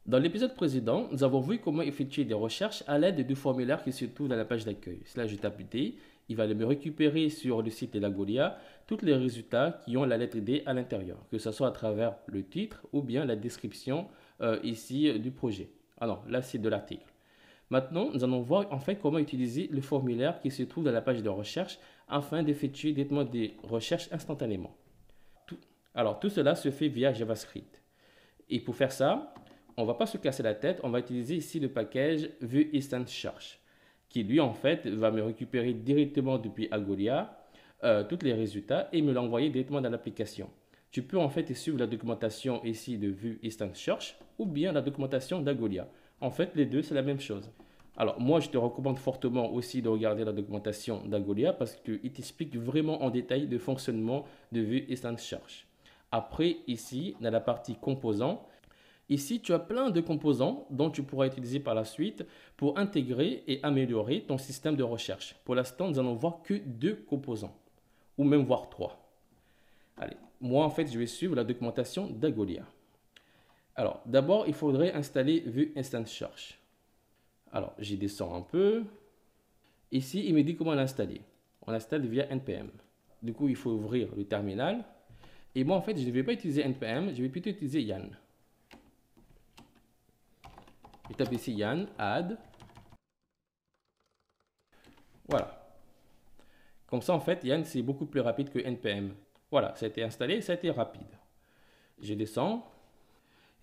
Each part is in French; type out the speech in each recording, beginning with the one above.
Dans l'épisode précédent, nous avons vu comment effectuer des recherches à l'aide du formulaire qui se trouve dans la page d'accueil. Cela, je tape D, il va me récupérer sur le site de la Golia tous les résultats qui ont la lettre D à l'intérieur, que ce soit à travers le titre ou bien la description ici du projet. Alors là, c'est de l'article. Maintenant, nous allons voir en fait comment utiliser le formulaire qui se trouve dans la page de recherche afin d'effectuer directement des recherches instantanément. Alors, tout cela se fait via JavaScript. Et pour faire ça, on ne va pas se casser la tête, on va utiliser ici le package Vue Instant Search, qui lui en fait va me récupérer directement depuis Algolia tous les résultats et me l'envoyer directement dans l'application. Tu peux en fait suivre la documentation ici de Vue Instant Search ou bien la documentation d'Algolia. En fait, les deux, c'est la même chose. Alors, moi, je te recommande fortement aussi de regarder la documentation d'Algolia parce qu'il t'explique vraiment en détail le fonctionnement de Vue Instant Search. Après, ici, dans la partie composants, ici, tu as plein de composants dont tu pourras utiliser par la suite pour intégrer et améliorer ton système de recherche. Pour l'instant, nous allons voir que deux composants, ou même voir trois. Allez, moi, en fait, je vais suivre la documentation d'Algolia. Alors, d'abord, il faudrait installer Vue Instant Search. Alors, j'y descends un peu. Ici, il me dit comment l'installer. On l'installe via npm. Du coup, il faut ouvrir le terminal. Et moi, en fait, je ne vais pas utiliser npm, je vais plutôt utiliser Yann. Je tape ici Yann, add. Voilà. Comme ça, en fait, Yann, c'est beaucoup plus rapide que npm. Voilà, ça a été installé, ça a été rapide. Je descends.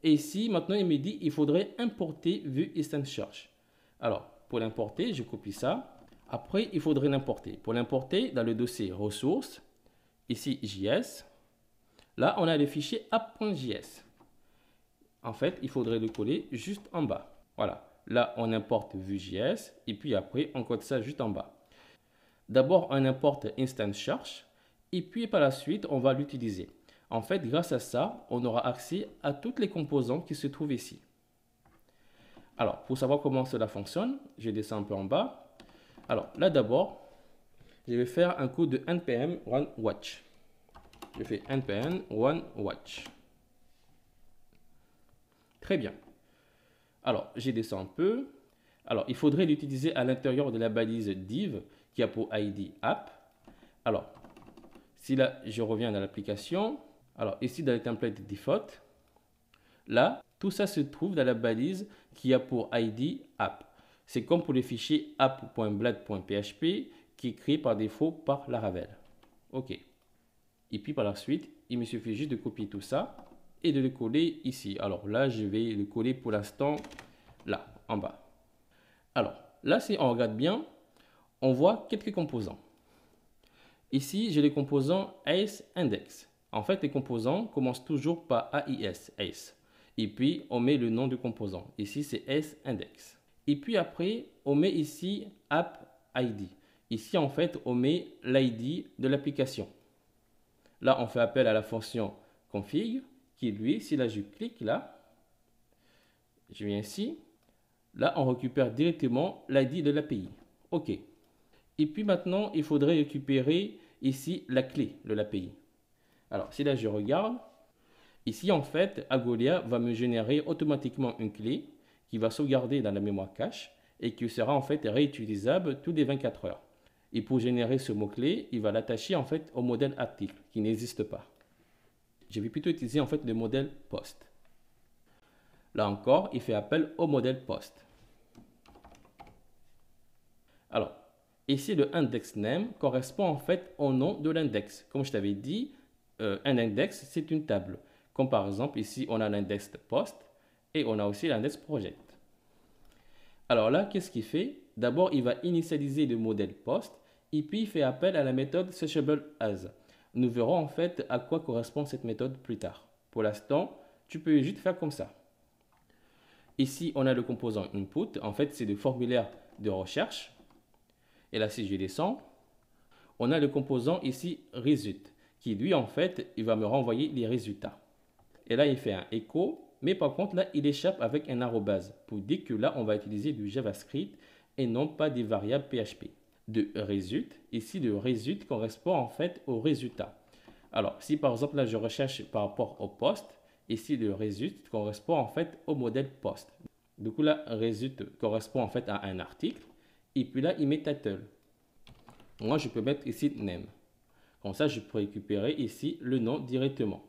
Et ici, maintenant, il me dit il faudrait importer Vue Instant Search. Alors, pour l'importer, je copie ça. Après, il faudrait l'importer. Pour l'importer, dans le dossier ressources, ici JS, là, on a le fichier app.js. En fait, il faudrait le coller juste en bas. Voilà. Là, on importe Vue.js et puis après, on code ça juste en bas. D'abord, on importe Instant Search et puis par la suite, on va l'utiliser. En fait, grâce à ça, on aura accès à toutes les composants qui se trouvent ici. Alors, pour savoir comment cela fonctionne, je descends un peu en bas. Alors, là d'abord, je vais faire un coup de npm run watch. Je fais npm run watch. Très bien. Alors, je descends un peu. Alors, il faudrait l'utiliser à l'intérieur de la balise div qui a pour ID app. Alors, si là, je reviens dans l'application. Alors, ici, dans le template default, là, tout ça se trouve dans la balise qui a pour ID app. C'est comme pour le fichier app.blad.php qui est créé par défaut par Laravel. OK. Et puis par la suite, il me suffit juste de copier tout ça et de le coller ici. Alors là, je vais le coller pour l'instant là, en bas. Alors là, si on regarde bien, on voit quelques composants. Ici, j'ai les composants ACE Index. En fait, les composants commencent toujours par AIS, ACE. Et puis, on met le nom du composant. Ici, c'est ACE Index. Et puis après, on met ici App ID. Ici, en fait, on met l'ID de l'application. Là, on fait appel à la fonction config qui, lui, si là je clique là, je viens ici, là, on récupère directement l'ID de l'API. OK. Et puis maintenant, il faudrait récupérer ici la clé de l'API. Alors, si là je regarde, ici en fait, Algolia va me générer automatiquement une clé qui va sauvegarder dans la mémoire cache et qui sera en fait réutilisable tous les 24 heures. Et pour générer ce mot-clé, il va l'attacher en fait au modèle article qui n'existe pas. Je vais plutôt utiliser en fait le modèle post. Là encore, il fait appel au modèle post. Alors, ici le index name correspond en fait au nom de l'index. Comme je t'avais dit, un index c'est une table. Comme par exemple ici on a l'index post et on a aussi l'index project. Alors là, qu'est-ce qu'il fait? D'abord, il va initialiser le modèle post et puis il fait appel à la méthode searchableAs. Nous verrons en fait à quoi correspond cette méthode plus tard. Pour l'instant, tu peux juste faire comme ça. Ici, on a le composant input. En fait, c'est le formulaire de recherche. Et là, si je descends, on a le composant ici result qui lui, en fait, il va me renvoyer les résultats. Et là, il fait un echo. Mais par contre, là, il échappe avec un arrobase pour dire que là, on va utiliser du JavaScript et non pas des variables PHP. De result, ici, le result correspond en fait au résultat. Alors, si par exemple, là, je recherche par rapport au poste, ici le résulte correspond en fait au modèle post. Du coup là, résulte correspond en fait à un article. Et puis là, il met title. Moi, je peux mettre ici name. Comme ça, je peux récupérer ici le nom directement.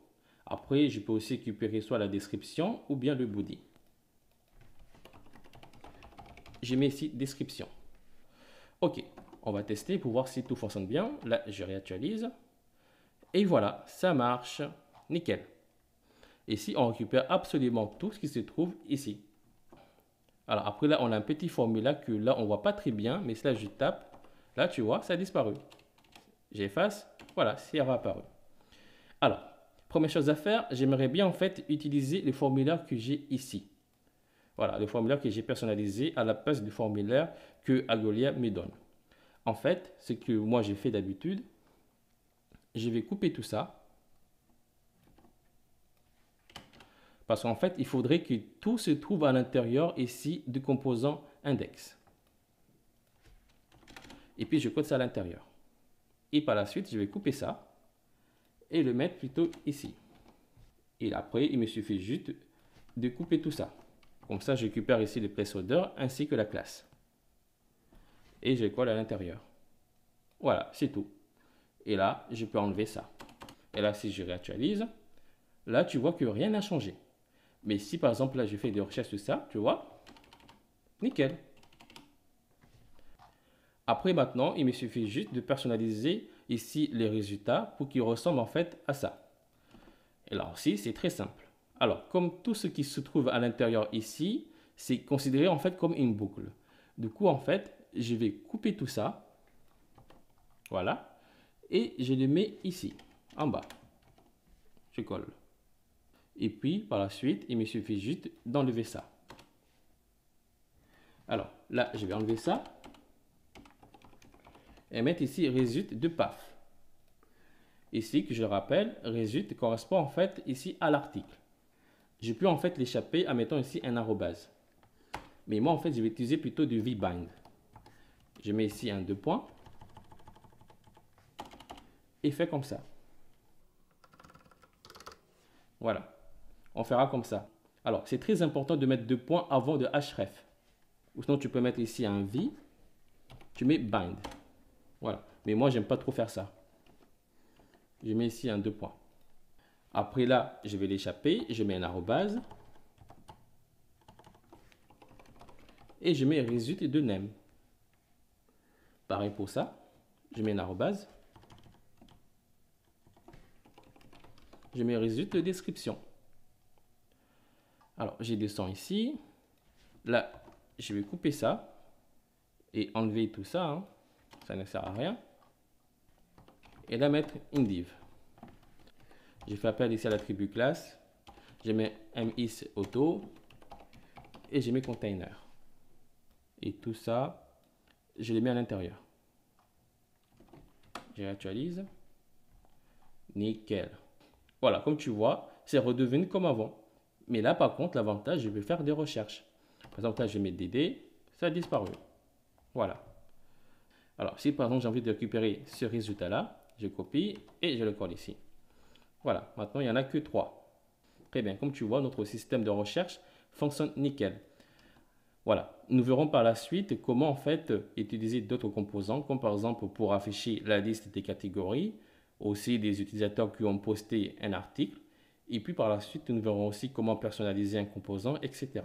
Après, je peux aussi récupérer soit la description ou bien le body. Je mets ici description. Ok, on va tester pour voir si tout fonctionne bien. Là, je réactualise. Et voilà, ça marche. Nickel. Ici, on récupère absolument tout ce qui se trouve ici. Alors après, là, on a un petit formulaire que là, on ne voit pas très bien. Mais si là, je tape, là, tu vois, ça a disparu. J'efface. Voilà, c'est réapparu. Alors, première chose à faire, j'aimerais bien en fait utiliser le formulaire que j'ai ici. Voilà, le formulaire que j'ai personnalisé à la place du formulaire que Algolia me donne. En fait, ce que moi j'ai fait d'habitude, je vais couper tout ça. Parce qu'en fait, il faudrait que tout se trouve à l'intérieur ici du composant index. Et puis je code ça à l'intérieur. Et par la suite, je vais couper ça et le mettre plutôt ici. Et après, il me suffit juste de couper tout ça. Comme ça, je récupère ici le placeholder ainsi que la classe. Et je colle à l'intérieur. Voilà, c'est tout. Et là, je peux enlever ça. Et là, si je réactualise, là, tu vois que rien n'a changé. Mais si par exemple, là, je fais des recherches sur ça, tu vois, nickel. Après, maintenant, il me suffit juste de personnaliser ici les résultats pour qu'ils ressemblent en fait à ça. Et là aussi, c'est très simple. Alors, comme tout ce qui se trouve à l'intérieur ici, c'est considéré en fait comme une boucle. Du coup, en fait, je vais couper tout ça. Voilà. Et je le mets ici, en bas. Je colle. Et puis, par la suite, il me suffit juste d'enlever ça. Alors, là, je vais enlever ça. Et mettre ici résulte de PAF. Ici, que je rappelle, résulte correspond en fait ici à l'article. Je peux en fait l'échapper en mettant ici un arrobase. Mais moi, en fait, je vais utiliser plutôt du vbind. Je mets ici un 2 points. Et fait comme ça. Voilà. On fera comme ça. Alors, c'est très important de mettre 2 points avant de href. Ou sinon, tu peux mettre ici un v. Tu mets bind. Voilà. Mais moi, j'aime pas trop faire ça. Je mets ici un 2 points. Après là, je vais l'échapper. Je mets un arrobase. Et je mets résulte de name. Pareil pour ça. Je mets un arrobase. Je mets résulte de description. Alors, j'ai descends ici. Là, je vais couper ça. Et enlever tout ça. Hein. Ça ne sert à rien. Et là, mettre indiv. Je fais appel ici à l'attribut classe. Je mets mis auto. Et je mets container. Et tout ça, je les mets à l'intérieur. Je réactualise. Nickel. Voilà, comme tu vois, c'est redevenu comme avant. Mais là, par contre, l'avantage, je vais faire des recherches. Par exemple, là, je mets DD, ça a disparu. Voilà. Alors, si par exemple, j'ai envie de récupérer ce résultat-là, je copie et je le colle ici. Voilà, maintenant, il n'y en a que 3. Très bien, comme tu vois, notre système de recherche fonctionne nickel. Voilà, nous verrons par la suite comment en fait utiliser d'autres composants, comme par exemple pour afficher la liste des catégories, aussi des utilisateurs qui ont posté un article, et puis par la suite nous verrons aussi comment personnaliser un composant, etc.